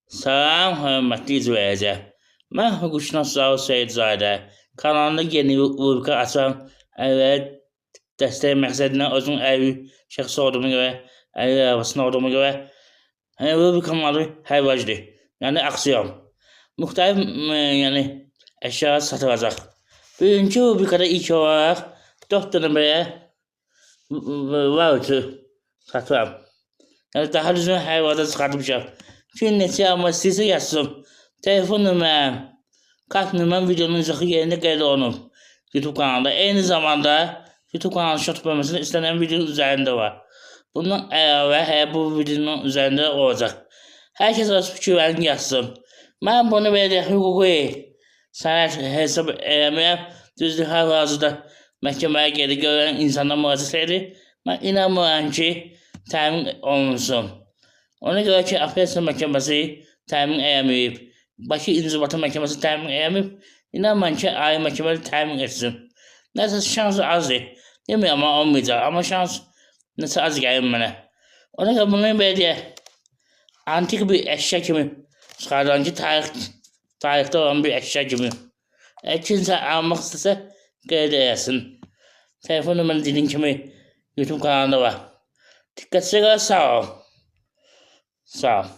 Salam, hörmətli izləyicilər. Mən Hüquqşünas Zaur Seyidzadə. Kanalında yeni rubrika açan əvvəl dəstək məqsədinə özüm əyri şəxs olduğuma görə, əyri arabasında olduğuma görə rubrikanın adı hərvacdır. Yəni aksiyon. Müxtəlif əşya satılacaq. Birinci rubrikada ilk olaraq 4 dənə belə voucher satıram. Yəni daha düzgün hərvada çıxartmışam. Kim neçə almaq istəyirsə yazsın. Telefon nömrəm, kart nömrəm videonun izahı yerində qeyd olunub YouTube kanalında. Eyni zamanda YouTube kanalı şot bölməsində istənilən videonun üzərində var. Bundan əlavə bu videonun üzərində olacaq. Hər kəs öz fikirlərini yazsın. Mən bunu belə hüquqi sənəd hesab eləmirəm. Düzdür, hal-hazırda məhkəməyə gedib görən insanlar müraciət edir. Mən inanmıram ki, təmin olunsun. Ona görə ki, Apelsiya məhkəməsi təmin eləməyib. Bakı İnzibati məhkəməsi təmin eləməyib. İnanmıram ki, ali məhkəmədə təmin etsin. Nəsə şans azdır. Demirəm, amma olmayacaq. Amma şans nəsə az gəlir mənə. Ona görə bunu belə deyək, antik bir əşya kimi çıxardılan ki, tarixdə olan bir əşya kimi. Kimsə almaq istəsə qeyd eləsin. Telefon nömrəni dediyim kimi YouTube kanalında var. Diqqətinizə görə sağ ol. Sağ ol.